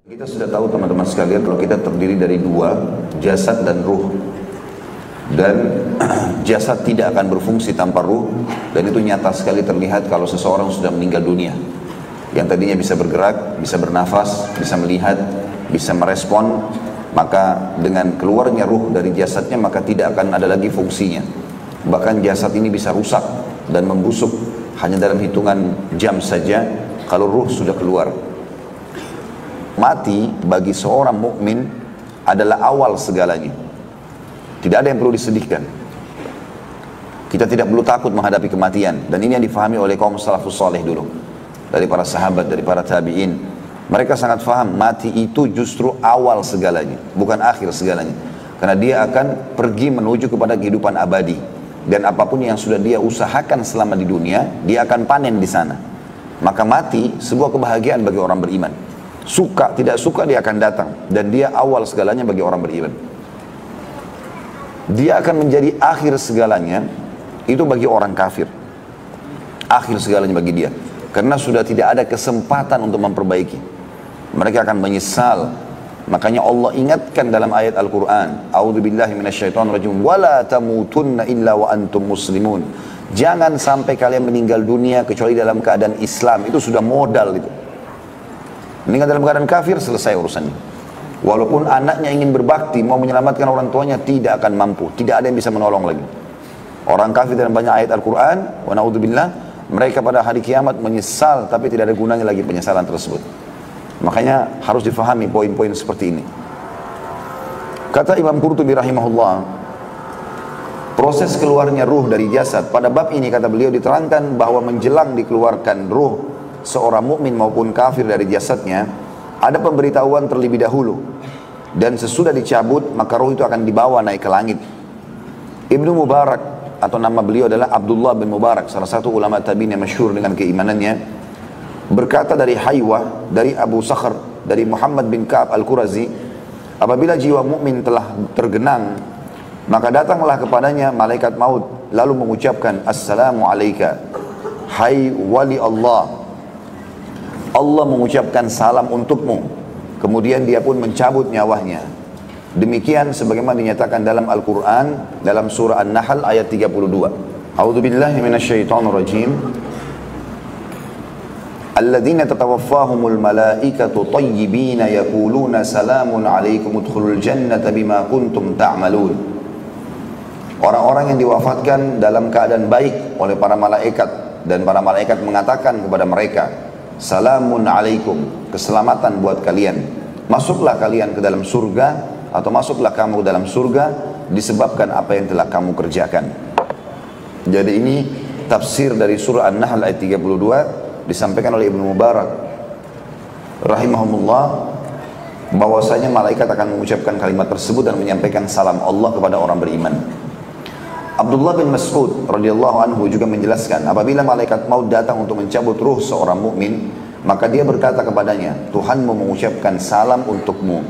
Kita sudah tahu teman-teman sekalian kalau kita terdiri dari dua, jasad dan ruh. Dan jasad tidak akan berfungsi tanpa ruh, dan itu nyata sekali terlihat kalau seseorang sudah meninggal dunia. Yang tadinya bisa bergerak, bisa bernafas, bisa melihat, bisa merespon, maka dengan keluarnya ruh dari jasadnya maka tidak akan ada lagi fungsinya. Bahkan jasad ini bisa rusak dan membusuk hanya dalam hitungan jam saja kalau ruh sudah keluar. Mati bagi seorang mukmin adalah awal segalanya. Tidak ada yang perlu disedihkan. Kita tidak perlu takut menghadapi kematian. Dan ini yang difahami oleh kaum salafus saleh dulu. Dari para sahabat, dari para tabi'in. Mereka sangat faham mati itu justru awal segalanya, bukan akhir segalanya. Karena dia akan pergi menuju kepada kehidupan abadi. Dan apapun yang sudah dia usahakan selama di dunia, dia akan panen di sana. Maka mati sebuah kebahagiaan bagi orang beriman. Suka, tidak suka dia akan datang. Dan dia awal segalanya bagi orang beriman. Dia akan menjadi akhir segalanya, itu bagi orang kafir. Akhir segalanya bagi dia. Karena sudah tidak ada kesempatan untuk memperbaiki. Mereka akan menyesal. Makanya Allah ingatkan dalam ayat Al-Quran. A'udzubillahi minasyaitonirrajim. Wala tamutunna illa wa antum muslimun. Jangan sampai kalian meninggal dunia kecuali dalam keadaan Islam. Itu sudah modal itu. Meninggal dalam keadaan kafir, selesai urusannya. Walaupun anaknya ingin berbakti, mau menyelamatkan orang tuanya, tidak akan mampu. Tidak ada yang bisa menolong lagi. Orang kafir dalam banyak ayat Al-Quran, wa na'udzubillah, mereka pada hari kiamat menyesal, tapi tidak ada gunanya lagi penyesalan tersebut. Makanya harus difahami poin-poin seperti ini. Kata Imam Qurtubi rahimahullah, proses keluarnya ruh dari jasad, pada bab ini kata beliau diterangkan bahwa menjelang dikeluarkan ruh seorang mukmin maupun kafir dari jasadnya, ada pemberitahuan terlebih dahulu, dan sesudah dicabut maka ruh itu akan dibawa naik ke langit. Ibnu Mubarak, atau nama beliau adalah Abdullah bin Mubarak, salah satu ulama tabi'in yang masyhur dengan keimanannya, berkata dari Haywah, dari Abu Sakhr, dari Muhammad bin Ka'ab Al-Qurazi, apabila jiwa mukmin telah tergenang, maka datanglah kepadanya malaikat maut lalu mengucapkan, Assalamu alayka, hai wali Allah. Allah mengucapkan salam untukmu. Kemudian dia pun mencabut nyawanya. Demikian sebagaimana dinyatakan dalam Al-Quran, dalam surah An-Nahl ayat 32. A'udzubillahi minasyaitonirrajim. Alladzina tatawaffahumul malaikatu tayyibina yaquluna salamun alaikum udkhulul jannata bima kuntum ta'malun. Orang-orang yang diwafatkan dalam keadaan baik oleh para malaikat, dan para malaikat mengatakan kepada mereka, Salamun alaikum, keselamatan buat kalian. Masuklah kalian ke dalam surga, atau masuklah kamu ke dalam surga disebabkan apa yang telah kamu kerjakan. Jadi ini tafsir dari surah An-Nahl ayat 32 disampaikan oleh Ibnu Mubarak rahimahumullah, bahwasanya malaikat akan mengucapkan kalimat tersebut dan menyampaikan salam Allah kepada orang beriman. Abdullah bin Mas'ud radhiyallahu anhu juga menjelaskan, apabila malaikat maut datang untuk mencabut ruh seorang mukmin, maka dia berkata kepadanya, Tuhanmu mengucapkan salam untukmu.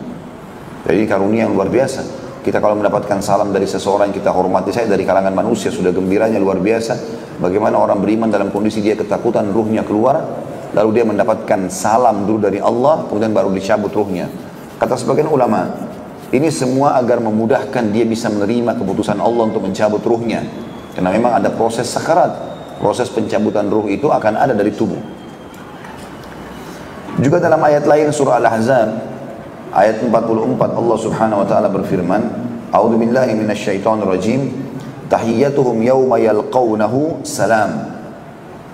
Jadi karunia yang luar biasa. Kita kalau mendapatkan salam dari seseorang yang kita hormati, saya dari kalangan manusia sudah gembiranya luar biasa. Bagaimana orang beriman dalam kondisi dia ketakutan, ruhnya keluar, lalu dia mendapatkan salam dulu dari Allah, kemudian baru dicabut ruhnya. Kata sebagian ulama, ini semua agar memudahkan dia bisa menerima keputusan Allah untuk mencabut ruhnya. Karena memang ada proses sakarat. Proses pencabutan ruh itu akan ada dari tubuh. Juga dalam ayat lain surah Al-Ahzab ayat 44 Allah subhanahu wa ta'ala berfirman, A'udzubillahi minasyaitonirrajim, tahiyyatuhum yawma yalqawnahu salam.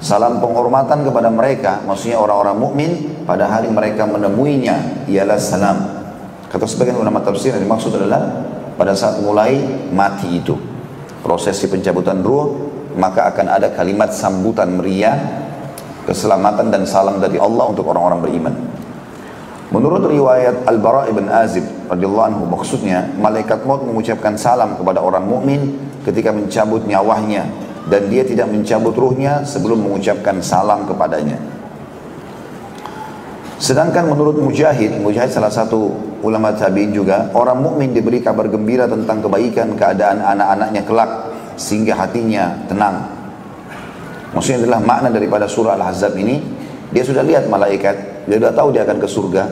Salam penghormatan kepada mereka, maksudnya orang-orang mukmin pada hari mereka menemuinya, ialah salam. Kata sebagian ulama tafsir yang dimaksud adalah pada saat mulai mati itu, prosesi pencabutan ruh, maka akan ada kalimat sambutan meriah, keselamatan dan salam dari Allah untuk orang-orang beriman. Menurut riwayat Al-Bara' ibn Azib radhiyallahu anhu, maksudnya malaikat maut mengucapkan salam kepada orang mukmin ketika mencabut nyawanya, dan dia tidak mencabut ruhnya sebelum mengucapkan salam kepadanya. Sedangkan menurut Mujahid salah satu ulama tabi'in juga, orang mukmin diberi kabar gembira tentang kebaikan keadaan anak-anaknya kelak sehingga hatinya tenang. Maksudnya adalah makna daripada surah Al-Ahzab ini, dia sudah lihat malaikat, dia sudah tahu dia akan ke surga,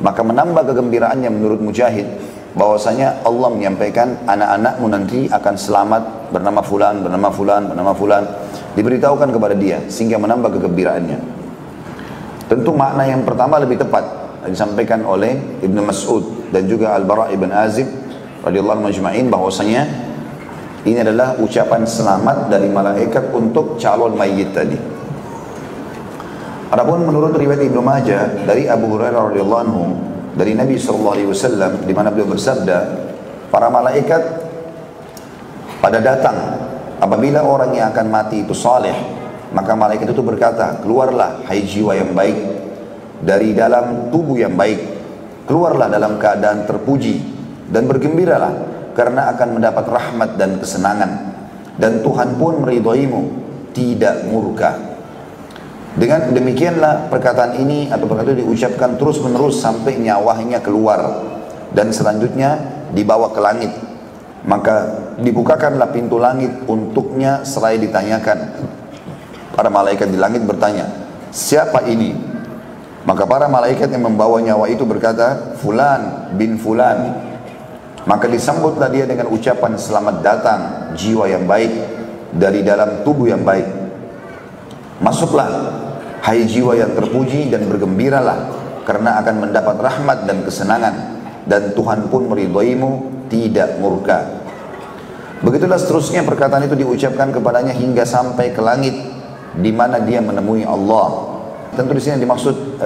Maka menambah kegembiraannya menurut Mujahid, bahwasanya Allah menyampaikan anak-anakmu nanti akan selamat bernama fulan, bernama fulan, bernama fulan. Diberitahukan kepada dia sehingga menambah kegembiraannya. Tentu makna yang pertama lebih tepat disampaikan oleh Ibnu Mas'ud dan juga Al-Bara' ibn Azib radhiyallahu anhu majma'in, bahwasanya ini adalah ucapan selamat dari malaikat untuk calon mayit tadi. Adapun menurut riwayat Ibnu Majah dari Abu Hurairah radhiyallahu anhu dari Nabi SAW, di mana beliau bersabda, para malaikat pada datang apabila orang yang akan mati itu saleh, maka malaikat itu berkata, keluarlah hai jiwa yang baik dari dalam tubuh yang baik, keluarlah dalam keadaan terpuji dan bergembiralah karena akan mendapat rahmat dan kesenangan, dan Tuhan pun meridhoimu, tidak murka. Dengan demikianlah perkataan ini atau perkataan itu diucapkan terus menerus sampai nyawanya keluar dan selanjutnya dibawa ke langit. Maka dibukakanlah pintu langit untuknya seraya ditanyakan. Para malaikat di langit bertanya, siapa ini? Maka para malaikat yang membawa nyawa itu berkata, Fulan bin Fulan. Maka disambutlah dia dengan ucapan selamat datang jiwa yang baik dari dalam tubuh yang baik. Masuklah hai jiwa yang terpuji dan bergembiralah karena akan mendapat rahmat dan kesenangan, dan Tuhan pun meridhoimu, tidak murka. Begitulah seterusnya perkataan itu diucapkan kepadanya hingga sampai ke langit di mana dia menemui Allah. Tentu di sini dimaksud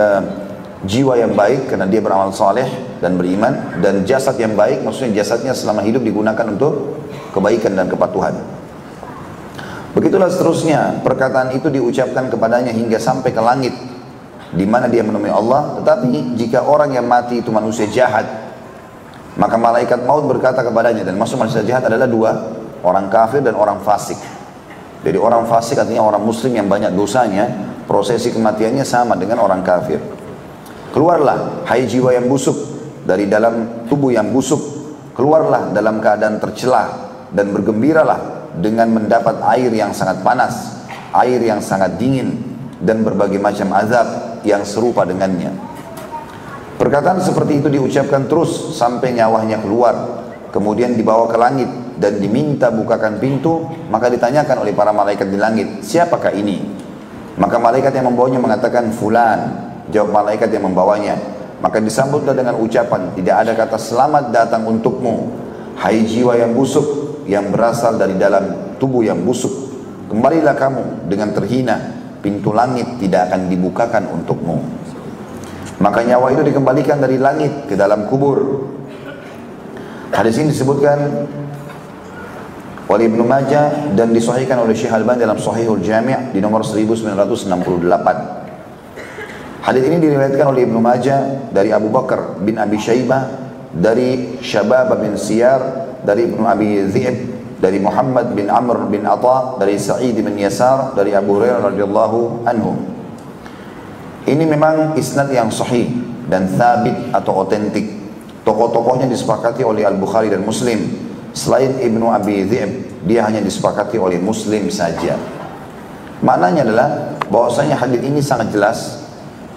jiwa yang baik karena dia beramal saleh dan beriman, dan jasad yang baik maksudnya jasadnya selama hidup digunakan untuk kebaikan dan kepatuhan. Begitulah seterusnya perkataan itu diucapkan kepadanya hingga sampai ke langit di mana dia menemui Allah. Tetapi jika orang yang mati itu manusia jahat, maka malaikat maut berkata kepadanya, dan maksud manusia jahat adalah dua, orang kafir dan orang fasik. Jadi orang fasik artinya orang muslim yang banyak dosanya, prosesi kematiannya sama dengan orang kafir. Keluarlah hai jiwa yang busuk dari dalam tubuh yang busuk, keluarlah dalam keadaan tercela dan bergembiralah dengan mendapat air yang sangat panas, air yang sangat dingin, dan berbagai macam azab yang serupa dengannya. Perkataan seperti itu diucapkan terus sampai nyawanya keluar, kemudian dibawa ke langit dan diminta bukakan pintu. Maka ditanyakan oleh para malaikat di langit, siapakah ini? Maka malaikat yang membawanya mengatakan, Fulan. Jawab malaikat yang membawanya. Maka disambutlah dengan ucapan, tidak ada kata selamat datang untukmu, hai jiwa yang busuk yang berasal dari dalam tubuh yang busuk. Kembalilah kamu dengan terhina, pintu langit tidak akan dibukakan untukmu. Maka nyawa itu dikembalikan dari langit ke dalam kubur. Hadis ini disebutkan oleh Ibnu Majah dan disahihkan oleh Syekh Albani dalam Shahihul Jami' di nomor 1968. Hadis ini diriwayatkan oleh Ibnu Majah dari Abu Bakar bin Abi Syaibah, dari Syabab bin Siyar, dari Ibnu Abi Dhi'b, dari Muhammad bin Amr bin Atha, dari Sa'id bin Yasar, dari Abu Hurairah radhiyallahu anhu. Ini memang isnad yang sahih dan thabit atau otentik. Tokoh-tokohnya disepakati oleh Al-Bukhari dan Muslim. Selain Ibnu Abi Dhi'b, dia hanya disepakati oleh Muslim saja. Maknanya adalah bahwasanya hadis ini sangat jelas,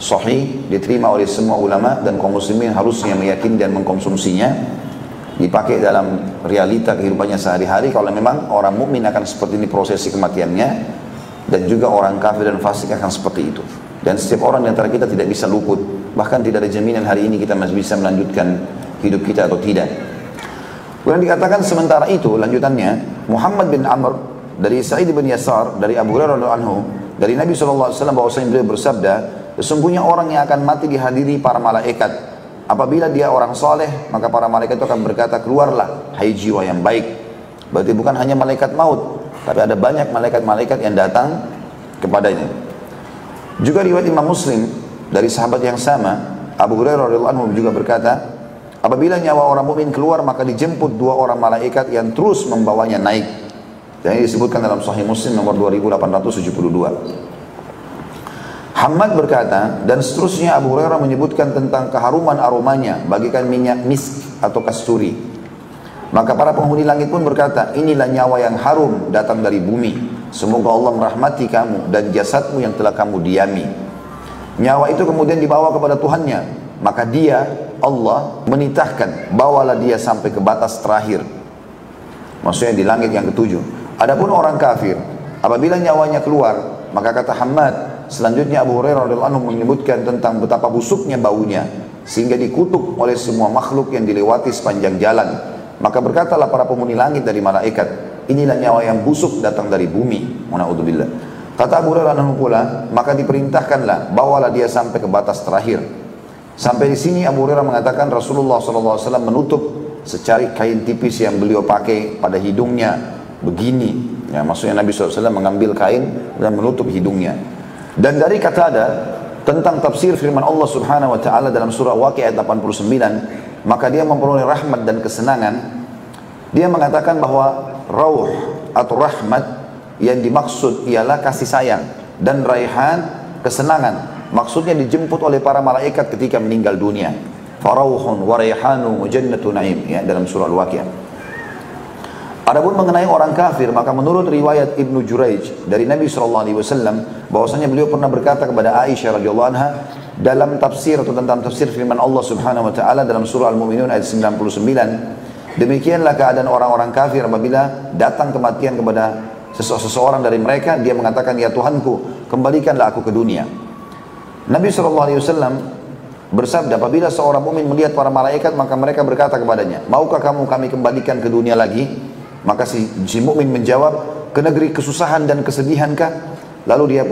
sahih, diterima oleh semua ulama, dan kaum muslimin harusnya meyakini dan mengkonsumsinya, dipakai dalam realita kehidupannya sehari-hari. Kalau memang orang mukmin akan seperti ini prosesi kematiannya, dan juga orang kafir dan fasik akan seperti itu. Dan setiap orang di antara kita tidak bisa luput, bahkan tidak ada jaminan hari ini kita masih bisa melanjutkan hidup kita atau tidak. Kemudian dikatakan sementara itu lanjutannya, Muhammad bin Amr dari Sa'id bin Yasar dari Abu Hurairah radhiyallahu anhu dari Nabi SAW bahwasanya beliau bersabda, sesungguhnya orang yang akan mati dihadiri para malaikat. Apabila dia orang soleh, maka para malaikat itu akan berkata, keluarlah hai jiwa yang baik. Berarti bukan hanya malaikat maut, tapi ada banyak malaikat-malaikat yang datang kepadanya. Juga riwayat Imam Muslim dari sahabat yang sama, Abu Hurairah radhiyallahu anhu juga berkata, apabila nyawa orang mukmin keluar, maka dijemput dua orang malaikat yang terus membawanya naik. Dan ini disebutkan dalam Sahih Muslim nomor 2872. Hamad berkata, dan seterusnya Abu Hurairah menyebutkan tentang keharuman aromanya bagikan minyak misk atau kasturi. Maka para penghuni langit pun berkata, inilah nyawa yang harum datang dari bumi. Semoga Allah merahmati kamu dan jasadmu yang telah kamu diami. Nyawa itu kemudian dibawa kepada Tuhannya, maka dia, Allah menitahkan, bawalah dia sampai ke batas terakhir. Maksudnya di langit yang ketujuh. Adapun orang kafir, apabila nyawanya keluar, maka kata Hammad, selanjutnya Abu Hurairah radhiyallahu anhu menyebutkan tentang betapa busuknya baunya, sehingga dikutuk oleh semua makhluk yang dilewati sepanjang jalan. Maka berkatalah para penghuni langit dari malaikat, inilah nyawa yang busuk datang dari bumi. Na'udzubillah. Kata Abu Hurairah radhiyallahu anhu pula, maka diperintahkanlah, bawalah dia sampai ke batas terakhir. Sampai di sini Abu Hurairah mengatakan Rasulullah SAW menutup secari kain tipis yang beliau pakai pada hidungnya begini. Ya, maksudnya Nabi SAW mengambil kain dan menutup hidungnya. Dan dari Qatadah tentang tafsir firman Allah Subhanahu Wa Taala dalam surah Waqiah ayat 89, maka dia memperoleh rahmat dan kesenangan. Dia mengatakan bahwa rauh atau rahmat yang dimaksud ialah kasih sayang, dan raihan kesenangan. Maksudnya dijemput oleh para malaikat ketika meninggal dunia. Farauhun wa raihanu wa jannatu na'im, ya, dalam surah Al-Waqiah. Adapun mengenai orang kafir, maka menurut riwayat Ibnu Jurayj dari Nabi SAW, bahwasanya beliau pernah berkata kepada Aisyah radhiyallahu anha dalam tafsir atau tentang tafsir firman Allah Subhanahu Wa Taala dalam surah Al-Mu'minun ayat 99, demikianlah keadaan orang-orang kafir apabila datang kematian kepada seseorang dari mereka, dia mengatakan, ya Tuhanku, kembalikanlah aku ke dunia. Nabi SAW bersabda, apabila seorang mukmin melihat para malaikat, maka mereka berkata kepadanya, maukah kamu kami kembalikan ke dunia lagi? Maka si mukmin menjawab, ke negeri kesusahan dan kesedihankah? Lalu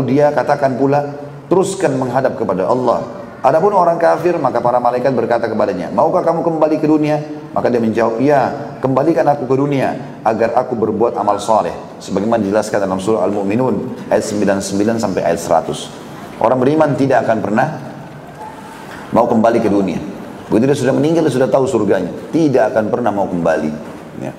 dia katakan pula, teruskan menghadap kepada Allah. Adapun orang kafir, maka para malaikat berkata kepadanya, maukah kamu kembali ke dunia? Maka dia menjawab, ya, kembalikan aku ke dunia agar aku berbuat amal soleh. Sebagaimana dijelaskan dalam surah Al-Mu'minun ayat 99 sampai ayat 100. Orang beriman tidak akan pernah mau kembali ke dunia. Begitu dia sudah meninggal, dia sudah tahu surganya, tidak akan pernah mau kembali. Ya.